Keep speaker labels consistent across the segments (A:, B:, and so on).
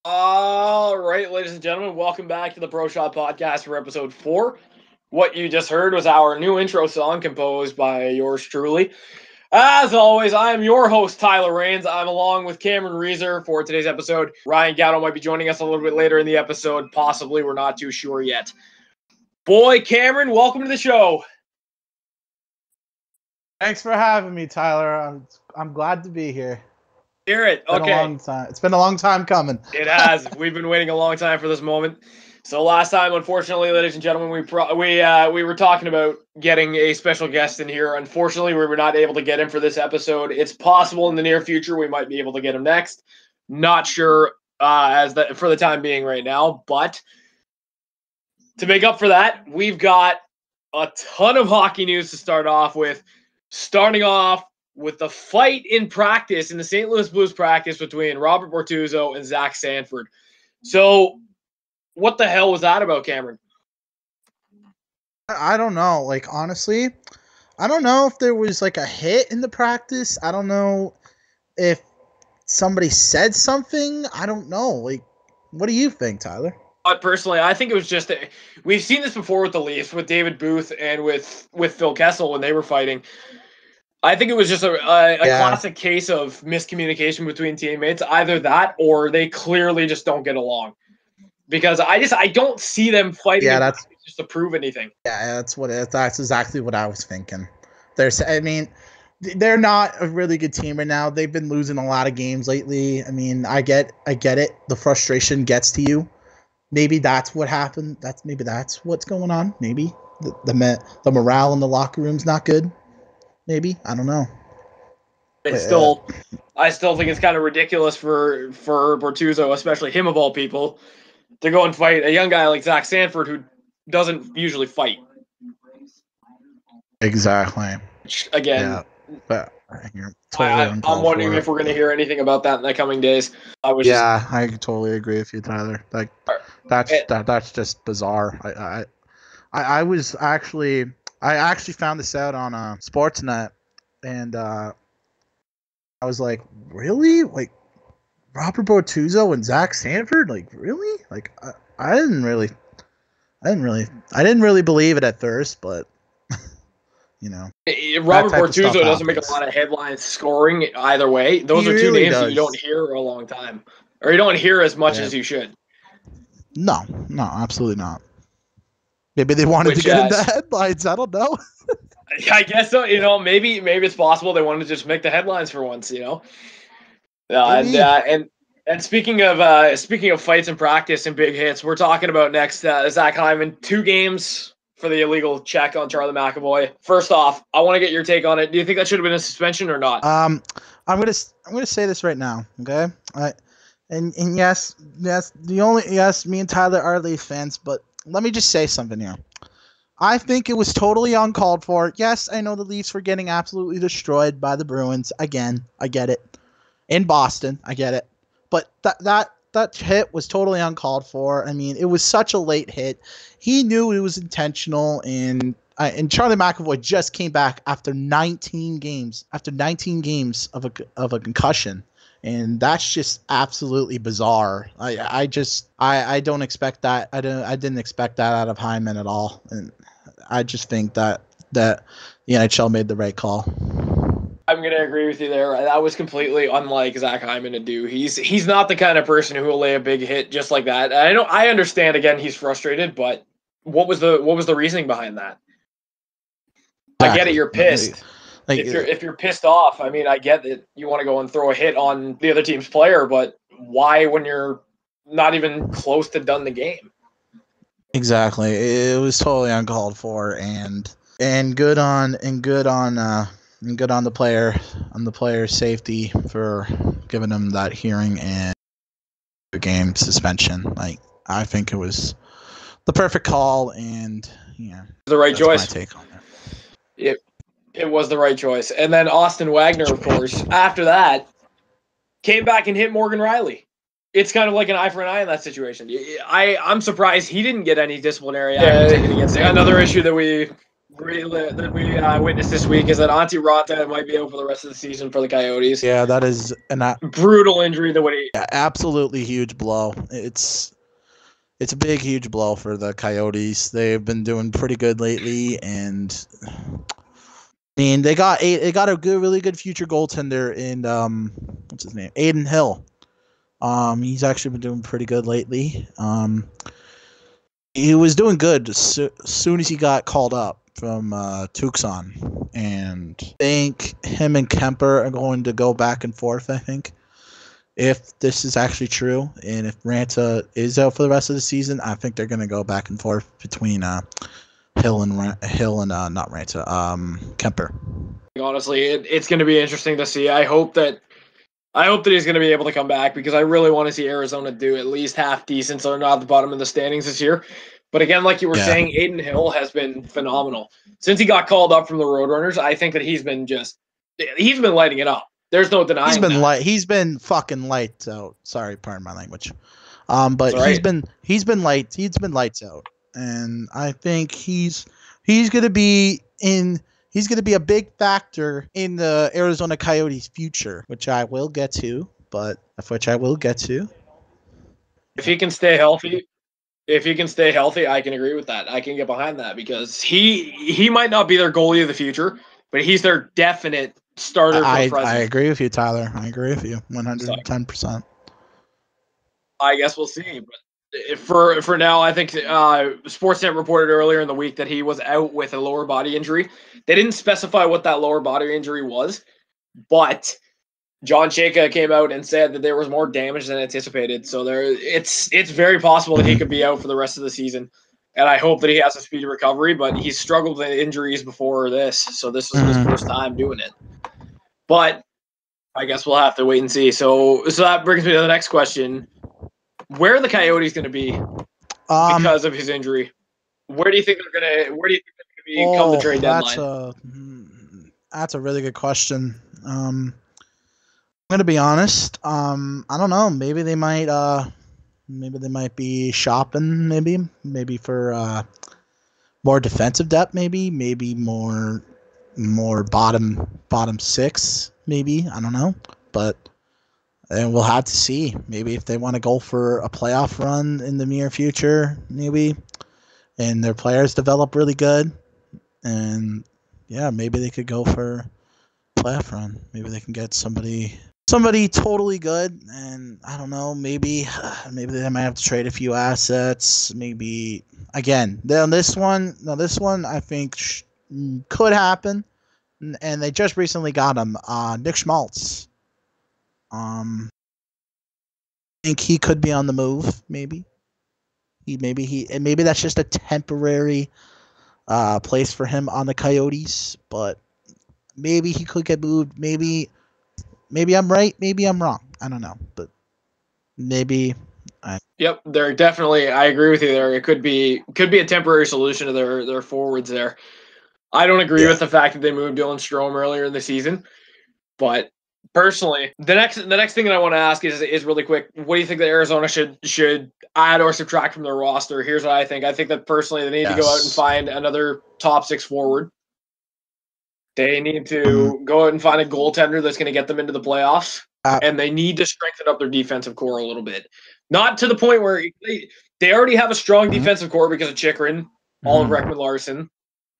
A: All right, ladies and gentlemen, welcome back to the Pro Shot Podcast for episode 4. What you just heard was our new intro song composed by yours truly. As always, I am your host, Tyler Rains. I'm along with Cameron Reeser for today's episode. Ryan Gatto might be joining us a little bit later in the episode. Possibly, we're not too sure yet. Boy, Cameron, welcome to the show.
B: Thanks for having me, Tyler. I'm glad to be here.
A: Hear it.
B: It's been a long time. It's been a long time coming.
A: It has. We've been waiting a long time for this moment. So last time, unfortunately, ladies and gentlemen, we were talking about getting a special guest in here. Unfortunately, we were not able to get him for this episode. It's possible in the near future we might be able to get him next. Not sure for the time being right now, but to make up for that, we've got a ton of hockey news to start off with. Starting off with the fight in practice, in the St. Louis Blues practice between Robert Bortuzzo and Zach Sanford. So, what the hell was that about, Cameron?
B: I don't know. Like, honestly, I don't know if there was like a hit in the practice. I don't know if somebody said something. I don't know. Like, what do you think, Tyler?
A: Personally, I think it was just we've seen this before with the Leafs, with David Booth and with Phil Kessel when they were fighting. I think it was just a classic case of miscommunication between teammates. Either that, or they clearly just don't get along. Because I don't see them fighting just to prove anything.
B: Yeah, that's exactly what I was thinking. They're not a really good team right now. They've been losing a lot of games lately. I mean, I get it. The frustration gets to you. Maybe that's what happened. Maybe that's what's going on. Maybe the morale in the locker room's not good. Maybe, I don't know.
A: I still think it's kind of ridiculous for Bortuzzo, especially him of all people, to go and fight a young guy like Zach Sanford who doesn't usually fight.
B: Exactly.
A: Which, again,
B: but you're totally
A: I'm wondering if we're going to hear anything about that in the coming days. I
B: totally agree with you, Tyler. Like that's just bizarre. I actually found this out on Sportsnet, and I was like, really? Like Robert Bortuzzo and Zach Sanford? Like, really? Like I didn't really believe it at first, but you know,
A: Robert Bortuzzo doesn't make a lot of headlines scoring either way. Those are two names that you don't hear a long time, or you don't hear as much as you should.
B: No, absolutely not. Maybe they wanted to get into headlines. I don't know.
A: I guess so. You know, maybe it's possible they wanted to just make the headlines for once. You know, and speaking of fights in practice and big hits, we're talking about next Zach Hyman, 2 games for the illegal check on Charlie McAvoy. First off, I want to get your take on it. Do you think that should have been a suspension or not?
B: I'm gonna say this right now. Okay, and yes, me and Tyler are Leafs fans, but let me just say something here. I think it was totally uncalled for. Yes, I know the Leafs were getting absolutely destroyed by the Bruins. Again, I get it. In Boston, I get it. But that hit was totally uncalled for. I mean, it was such a late hit. He knew it was intentional, and Charlie McAvoy just came back after 19 games. After 19 games of a concussion. And that's just absolutely bizarre. I don't expect that. I didn't expect that out of Hyman at all. And I just think that the NHL made the right call.
A: I'm going to agree with you there. That was completely unlike Zach Hyman to do. He's not the kind of person who will lay a big hit just like that. I understand, again, he's frustrated, but what was the reasoning behind that? Exactly. I get it, you're pissed. Like, if you're pissed off, I mean, I get that you want to go and throw a hit on the other team's player, but why when you're not even close to done the game?
B: Exactly, it was totally uncalled for, and good on the player's safety for giving him that hearing and the game suspension. Like, I think it was the perfect call, and
A: the right choice.
B: My take on that.
A: It was the right choice. And then Austin Wagner, of course, after that, came back and hit Morgan Riley. It's kind of like an eye for an eye in that situation. I'm surprised he didn't get any disciplinary action taken against him. Another issue that that we witnessed this week is that Auntie Rata might be out for the rest of the season for the Coyotes.
B: Yeah, that is an
A: Brutal injury. The way
B: absolutely huge blow. It's a big, huge blow for the Coyotes. They've been doing pretty good lately, and I mean they got a really good future goaltender in what's his name, Aiden Hill. He's actually been doing pretty good lately. He was doing good as soon as he got called up from Tucson, and I think him and Kemper are going to go back and forth. I think if this is actually true, and if Ranta is out for the rest of the season, I think they're going to go back and forth between Hill and not Ranta, Kemper.
A: honestly, it's going to be interesting to see. I hope that he's going to be able to come back because I really want to see Arizona do at least half decent so they're not at the bottom of the standings this year. But again, like you were saying, Aiden Hill has been phenomenal. Since he got called up from the Roadrunners, I think that he's been lighting it up. There's no denying
B: he's been fucking lights out. Sorry, pardon my language. But
A: right.
B: he's been lights out. And I think he's going to be a big factor in the Arizona Coyotes' future, which I will get to.
A: If he can stay healthy, I can agree with that. I can get behind that because he might not be their goalie of the future, but he's their definite starter for present.
B: I agree with you, Tyler. I agree with you 110%.
A: I guess we'll see. But for now, I think Sportsnet reported earlier in the week that he was out with a lower body injury. They didn't specify what that lower body injury was, but John Chayka came out and said that there was more damage than anticipated. So it's very possible that he could be out for the rest of the season. And I hope that he has a speedy recovery, but he's struggled with injuries before this. So this is his first time doing it. But I guess we'll have to wait and see. So that brings me to the next question. Where are the Coyotes going to be because of his injury? Where do you think they're going to be come the trade deadline?
B: That's a really good question. I'm gonna be honest. I don't know. Maybe they might be shopping. Maybe for more defensive depth. Maybe more bottom six. Maybe I don't know. But and we'll have to see. Maybe if they want to go for a playoff run in the near future, maybe, and their players develop really good, and yeah, maybe they could go for a playoff run. Maybe they can get somebody totally good, and I don't know. Maybe they might have to trade a few assets. Maybe again. Then this one, I think could happen, and they just recently got him, Nick Schmaltz. I think he could be on the move. Maybe that's just a temporary place for him on the Coyotes. But maybe he could get moved. Maybe I'm right. Maybe I'm wrong. I don't know. But maybe.
A: Yep, they're definitely. I agree with you there. It could be a temporary solution to their forwards there. I don't agree with the fact that they moved Dylan Strome earlier in the season, but personally, the next thing that I want to ask is really quick. What do you think that Arizona should add or subtract from their roster? Here's what I think. I think that personally they need to go out and find another top six forward. They need to go out and find a goaltender that's going to get them into the playoffs, and they need to strengthen up their defensive core a little bit. Not to the point where they already have a strong defensive core because of Chychrun, Oliver Ekman-Larsson,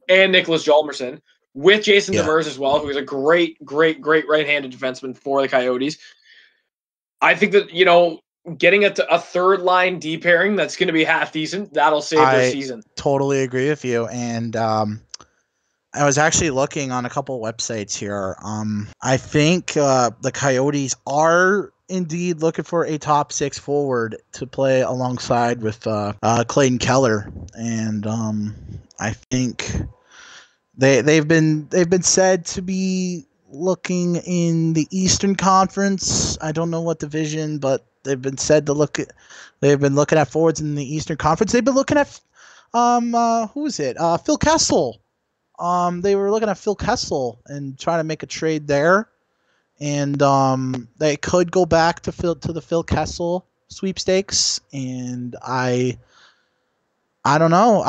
A: and Nicholas Hjalmarsson, with Jason Demers as well, who is a great right-handed defenseman for the Coyotes. I think that, getting a third-line D pairing that's going to be half decent, that'll save their season.
B: Totally agree with you, and I was actually looking on a couple websites here. I think the Coyotes are indeed looking for a top six forward to play alongside with Clayton Keller, and I think they've been said to be looking in the Eastern Conference. I don't know what division, but they've been said to look at. They've been looking at forwards in the Eastern Conference. They've been looking at who is it? Phil Kessel. They were looking at Phil Kessel and trying to make a trade there, and they could go back to the Phil Kessel sweepstakes. And I don't know.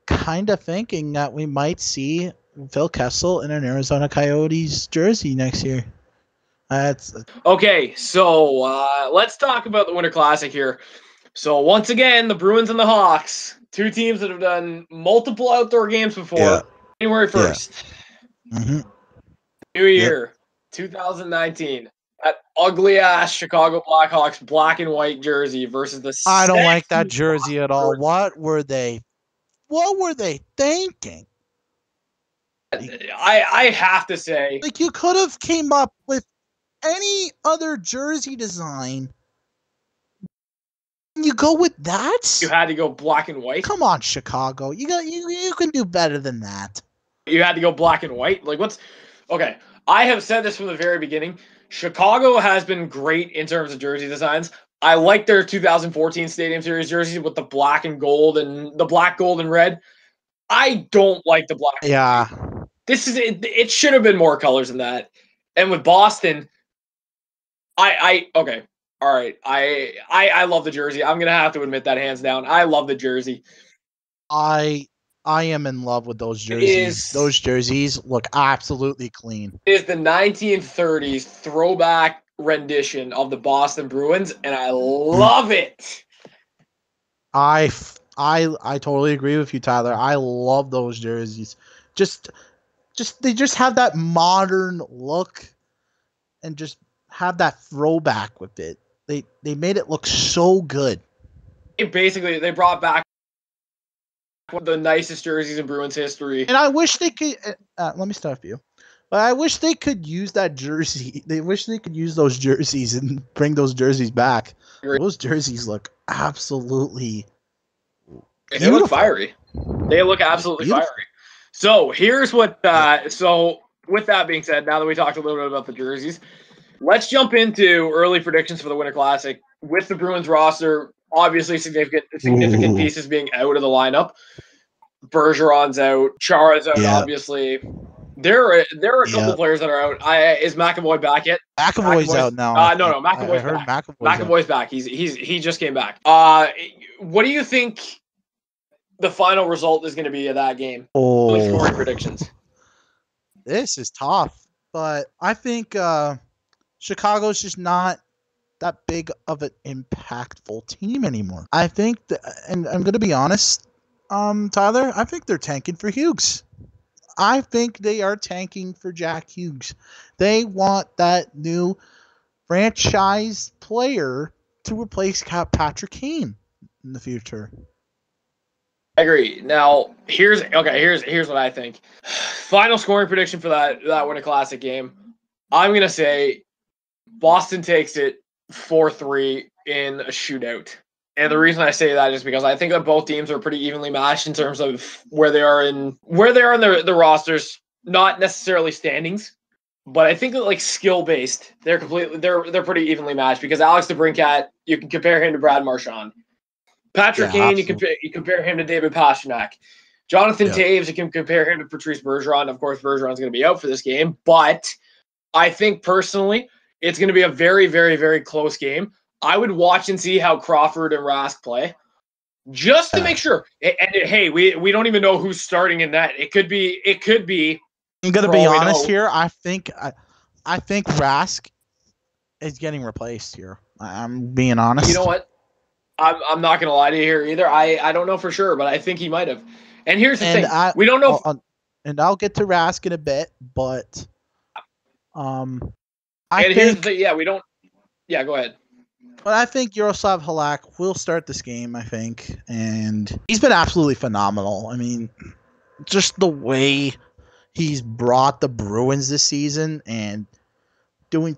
B: kind of thinking that we might see Phil Kessel in an Arizona Coyotes jersey next year. That's
A: Okay, so let's talk about the Winter Classic here. So once again, the Bruins and the Hawks, two teams that have done multiple outdoor games before.
B: Yeah.
A: January 1st, New
B: Yep.
A: Year, 2019. That ugly ass Chicago Blackhawks black and white jersey versus the
B: I don't like that
A: sexy
B: jersey at all. What were they thinking?
A: I have to say,
B: Like, you could have came up with any other jersey design. You go with that?
A: you had to go black and white.
B: Come on, Chicago. You can do better than that.
A: You had to go black and white. Like, what's okay? I have said this from the very beginning. Chicago has been great in terms of jersey designs. I like their 2014 Stadium Series jerseys with the black and gold and the black, gold, and red. I don't like the black.
B: Yeah.
A: This is it. It should have been more colors than that. And with Boston, I okay. All right. I love the jersey. I'm gonna have to admit that hands down. I love the jersey.
B: I am in love with those jerseys. Those jerseys look absolutely clean.
A: It is the 1930s throwback rendition of the Boston Bruins, and I love it.
B: I totally agree with you, Tyler. I love those jerseys. They just have that modern look, and just have that throwback with it. They made it look so good.
A: They brought back one of the nicest jerseys in Bruins history.
B: And I wish they could. Let me stop you. But I wish they could use that jersey. They wish they could use those jerseys and bring those jerseys back. Those jerseys look absolutely
A: They look fiery. They look absolutely fiery. So here's what. So with that being said, now that we talked a little bit about the jerseys, let's jump into early predictions for the Winter Classic. With the Bruins roster, obviously significant pieces being out of the lineup. Bergeron's out. Chara's out. Yeah. Obviously, there are a couple players that are out. Is McAvoy back yet?
B: McAvoy's out now.
A: No, McAvoy's back. McAvoy's back. He just came back. What do you think the final result is going to be of that game? Scoring predictions.
B: This is tough, but I think Chicago's just not that big of an impactful team anymore. I think, and I'm going to be honest, Tyler, I think they're tanking for Hughes. I think they are tanking for Jack Hughes. They want that new franchise player to replace Patrick Kane in the future.
A: I agree. Now, here's what I think. Final scoring prediction for that Winter Classic game. I'm going to say Boston takes it 4-3 in a shootout. And the reason I say that is because I think that both teams are pretty evenly matched in terms of where they are in the rosters, not necessarily standings, but I think that like skill based, they're pretty evenly matched because Alex DeBrincat, you can compare him to Brad Marchand. Patrick Kane, you compare him to David Pastrnak. Jonathan Taves, you can compare him to Patrice Bergeron. Of course, Bergeron's going to be out for this game, but I think personally it's going to be a very, very, very close game. I would watch and see how Crawford and Rask play, just to make sure. And hey, we don't even know who's starting in that. It could be.
B: I'm gonna be honest here. I think Rask is getting replaced here. I'm being honest.
A: You know what? I'm not gonna lie to you here either. I don't know for sure, but I think he might have. And here's the thing: we don't know.
B: And I'll get to Rask in a bit, but
A: here's the thing. Yeah, we don't. Yeah, go ahead.
B: But I think Yaroslav Halak will start this game, I think. And he's been absolutely phenomenal. I mean, just the way he's brought the Bruins this season and doing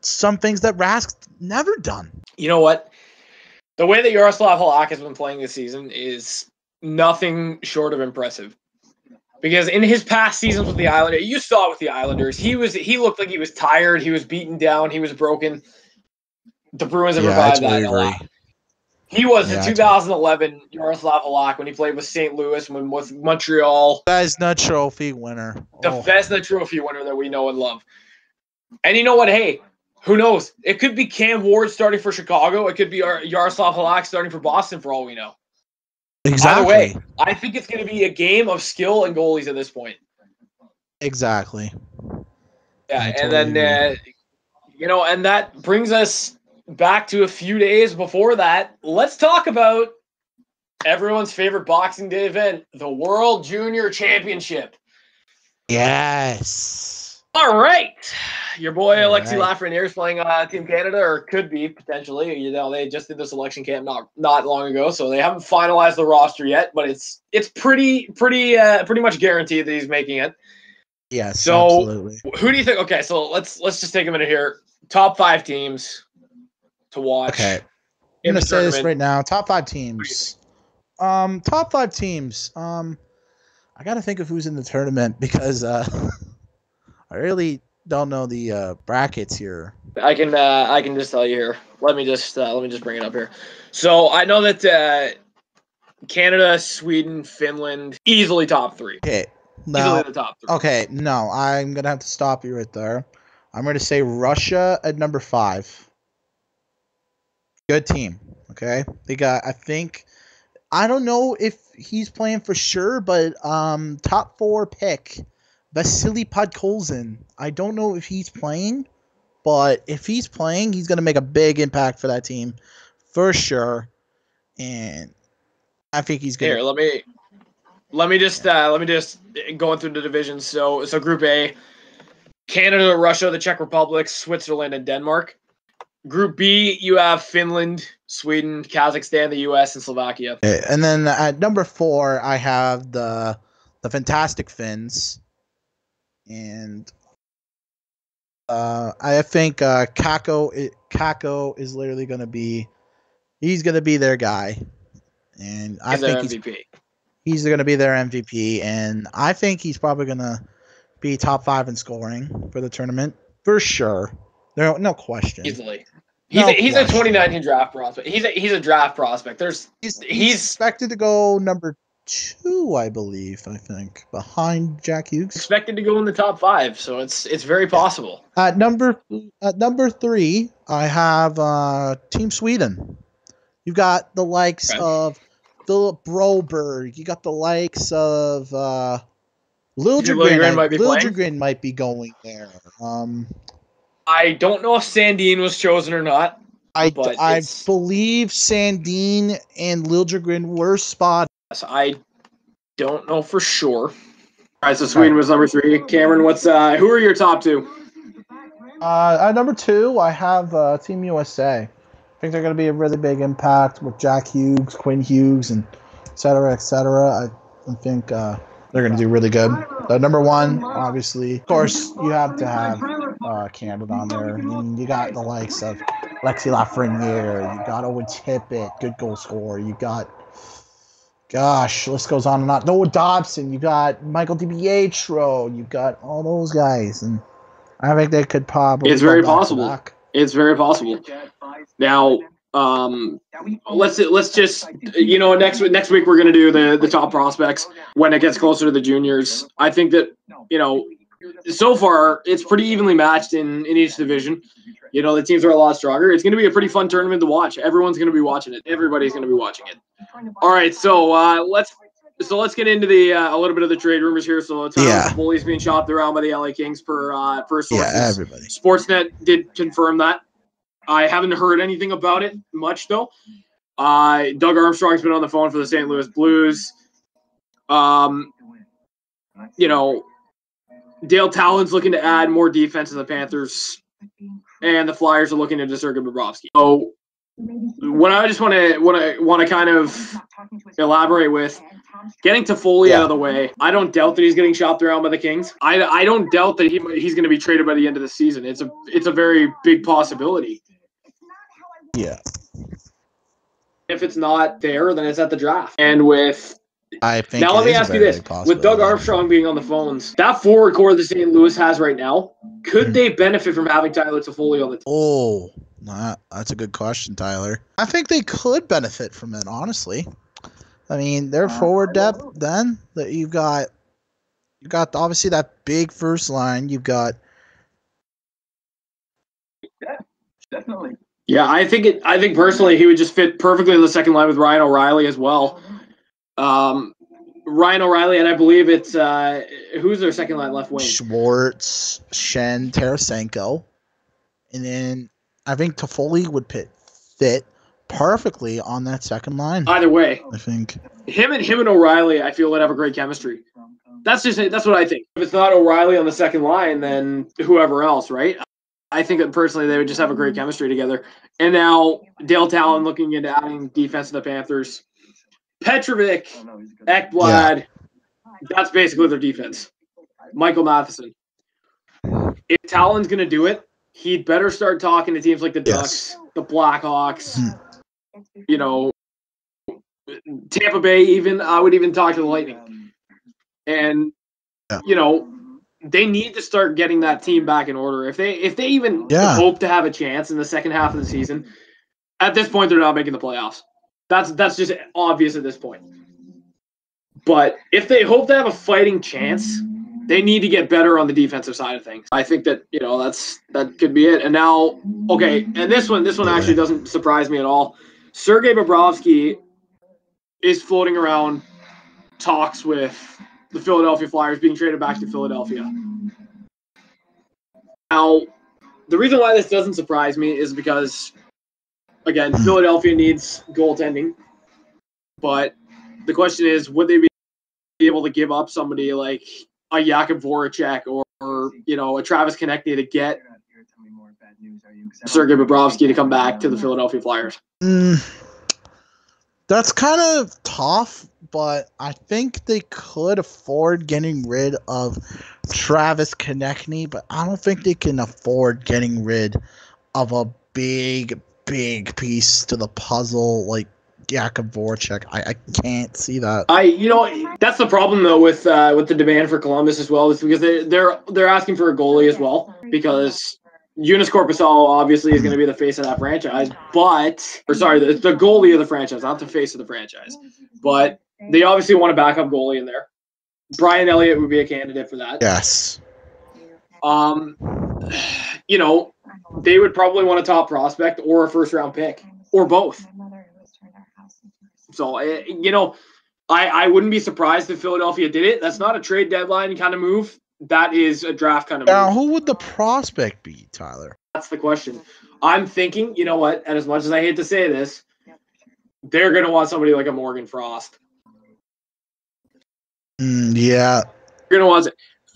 B: some things that Rask's never done.
A: You know what? The way that Yaroslav Halak has been playing this season is nothing short of impressive. Because in his past seasons with the Islanders, you saw it with the Islanders, he looked like he was tired, he was beaten down, he was broken. The Bruins have revived that a lot. He was in 2011 Yaroslav Halak when he played with St. Louis, with Montreal.
B: Vezina Trophy winner.
A: The Vezina Trophy winner that we know and love. And you know what? Hey, who knows? It could be Cam Ward starting for Chicago. It could be Yaroslav Halak starting for Boston for all we know. Either way,
B: Exactly.
A: I think it's going to be a game of skill and goalies at this point.
B: Exactly.
A: Yeah,
B: I
A: and
B: totally
A: then
B: agree.
A: and that brings us back to a few days before that. Let's talk about everyone's favorite Boxing Day event, the World Junior Championship.
B: Yes.
A: All right. Your boy
B: All
A: Alexi
B: right.
A: Lafreniere is playing Team Canada, or could be potentially. They just did the selection camp not long ago, so they haven't finalized the roster yet. But it's pretty much guaranteed that he's making it.
B: Yes,
A: So
B: absolutely.
A: who do you think? Okay, so let's just take a minute here. Top 5 teams to
B: Okay.
A: watch
B: I'm
A: in
B: gonna
A: the
B: say this
A: tournament.
B: right now. Top five
A: Who do you think?
B: teams. Top five teams. I gotta think of who's in the tournament because I really don't know the brackets here.
A: I can just tell you here. Let me just bring it up here. So I know that Canada, Sweden, Finland, easily top 3.
B: Okay.
A: Easily
B: Now,
A: the top 3.
B: okay, no, I'm gonna have to stop you right there. I'm gonna say Russia at number 5. Good team. Okay, they got. I think I don't know if he's playing for sure, but top 4 pick Vasily Podkolzin. I don't know if he's playing, but if he's playing, he's gonna make a big impact for that team for sure. And I think he's gonna.
A: Here,
B: Yeah.
A: let me just going through the divisions. So Group A, Canada, Russia, the Czech Republic, Switzerland, and Denmark. Group B, you have Finland, Sweden, Kazakhstan, the U.S., and Slovakia.
B: Okay, and then at number 4, I have the Fantastic Finns, and I think Kako is literally going to be he's going to be their guy, and I
A: Is their
B: think
A: MVP.
B: he's going to be their MVP, and I think he's probably going to be top 5 in scoring for the tournament for sure. No question.
A: Easily.
B: No
A: He's a
B: question.
A: 2019 draft prospect. He's a draft prospect.
B: He's
A: He's
B: expected to go number 2, I believe. I think behind Jack Hughes.
A: expected to go in the top 5, so it's very
B: Yeah.
A: possible.
B: At number 3, I have Team Sweden. You got the likes
A: Okay.
B: of Philip Broberg. You got the likes of Liljegren.
A: Lilligren might be playing.
B: Liljegren might be going there.
A: I don't know if Sandin was chosen or not, but
B: I believe Sandin and Liljegren were spotted.
A: I don't know for sure. All right, so
B: Okay.
A: Sweden was number 3. Cameron, who are your top 2?
B: At number 2, I have Team USA. I think they're going to be a really big impact with Jack Hughes, Quinn Hughes, and et cetera, et cetera. I think they're going to do really good. Number 1, obviously, of course, you have to have Canada on there. I mean, you got the likes of Lexi Lafreniere, you got Owen Tippett, good goal scorer. You got, gosh, list goes on and on. Noah Dobson, you got Michael DiPietro, you got all those guys, and I think they could probably
A: It's
B: go
A: very
B: back to
A: possible.
B: back.
A: It's very possible. Now, let's just next week we're gonna do the top prospects when it gets closer to the juniors. I think that so far it's pretty evenly matched in each division. The teams are a lot stronger. It's going to be a pretty fun tournament to watch. Everyone's going to be watching it. Everybody's going to be watching it. All right, so let's get into the a little bit of the trade rumors here. So Tyler Toffoli's being shopped around by the LA Kings per sources.
B: Yeah, everybody.
A: Sportsnet did confirm that. I haven't heard anything about it much though. Doug Armstrong's been on the phone for the St. Louis Blues. Dale Talon's looking to add more defense to the Panthers, and the Flyers are looking into Sergei Bobrovsky. So, what I just want to kind of elaborate with, getting Toffoli out of the way. I don't doubt that he's getting shopped around by the Kings. I don't doubt that he's going to be traded by the end of the season. It's a very big possibility.
B: Yeah.
A: If it's not there, then it's at the draft. And with
B: I think
A: now, let me ask you this: with Doug Armstrong being on the phones, that forward core that St. Louis has right now, could they benefit from having Tyler Toffoli on the team?
B: Oh, that's a good question, Tyler. I think they could benefit from it, honestly. I mean, their forward depth. Then that you got obviously that big first line. You've got.
A: Yeah, definitely. Yeah, I think personally he would just fit perfectly in the second line with Ryan O'Reilly as well. Ryan O'Reilly, and I believe it's who's their second line left wing?
B: Schwartz, Shen, Tarasenko, and then I think Toffoli would fit perfectly on that second line.
A: Either way,
B: I think
A: him and O'Reilly, I feel would have a great chemistry. That's what I think. If it's not O'Reilly on the second line, then whoever else, right? I think that personally they would just have a great chemistry together. And now Dale Talon looking into adding defense to the Panthers. Petrovic, Ekblad, that's basically their defense. Michael Matheson. If Talon's going to do it, he'd better start talking to teams like the Ducks, the Blackhawks, Tampa Bay even. I would even talk to the Lightning. And, they need to start getting that team back in order. If they even hope to have a chance in the second half of the season, at this point, they're not making the playoffs. That's just obvious at this point. But if they hope to have a fighting chance, they need to get better on the defensive side of things. I think that that could be it. And now, okay, and this one actually doesn't surprise me at all. Sergei Bobrovsky is floating around talks with the Philadelphia Flyers, being traded back to Philadelphia. Now, the reason why this doesn't surprise me is because, again, Philadelphia needs goaltending. But the question is, would they be able to give up somebody like a Jakub Voracek or a Travis Konechny to get Sergei Bobrovsky to come back to the Philadelphia Flyers?
B: That's kind of tough, but I think they could afford getting rid of Travis Konechny, but I don't think they can afford getting rid of a big piece to the puzzle like Jakub Voracek. I can't see that.
A: That's the problem though with the demand for Columbus as well, is because they're asking for a goalie as well, because Jonas Korpisalo obviously is going to be the face of that franchise, the goalie of the franchise, not the face of the franchise. But they obviously want a backup goalie in there. Brian Elliott would be a candidate for that.
B: Yes.
A: They would probably want a top prospect or a first-round pick, or both. So, I wouldn't be surprised if Philadelphia did it. That's not a trade deadline kind of move. That is a draft kind of move.
B: Now, who would the prospect be, Tyler?
A: That's the question. I'm thinking, you know what, and as much as I hate to say this, they're going to want somebody like a Morgan Frost.
B: Yeah.
A: They're going to want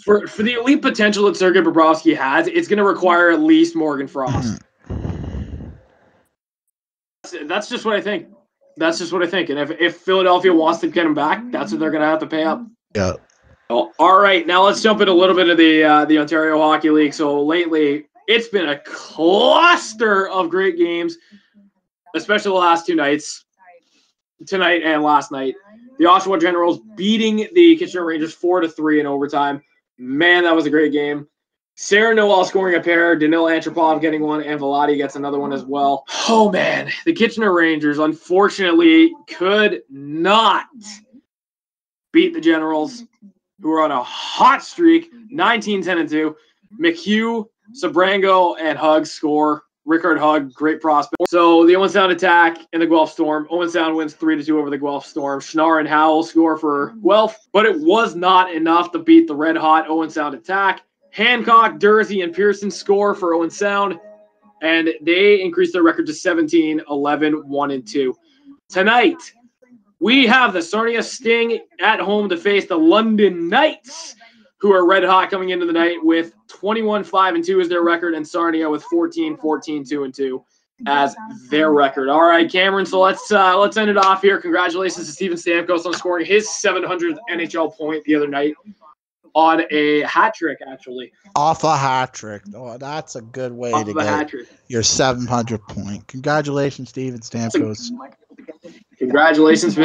A: for the elite potential that Sergei Bobrovsky has, it's going to require at least Morgan Frost. That's just what I think. And if Philadelphia wants to get him back, that's what they're going to have to pay up.
B: Yeah.
A: Oh, all right, now let's jump into a little bit of the Ontario Hockey League. So lately, it's been a cluster of great games, especially the last two nights, tonight and last night. The Oshawa Generals beating the Kitchener Rangers 4-3 in overtime. Man, that was a great game. Sarah Noel scoring a pair, Danil Antropov getting one, and Vladi gets another one as well. Oh, man, the Kitchener Rangers, unfortunately, could not beat the Generals, who are on a hot streak, 19-10-2. McHugh, Sabrango, and Hugg score. Rickard Hugg, great prospect. So the Owen Sound attack in the Guelph Storm. Owen Sound wins 3-2 over the Guelph Storm. Schnarr and Howell score for Guelph, but it was not enough to beat the red-hot Owen Sound attack. Hancock, Dursey, and Pearson score for Owen Sound, and they increase their record to 17-11, 1-2. Tonight, we have the Sarnia Sting at home to face the London Knights, who are red hot coming into the night with 21-5-2 as their record, and Sarnia with 14-14, 2-2 as their record. All right, Cameron. So let's end it off here. Congratulations to Steven Stamkos on scoring his 700th NHL point the other night on a hat trick, actually.
B: Off a hat trick. Oh, that's a good way to get your 700 point. Congratulations, Steven Stamkos.
A: Congratulations, Mr.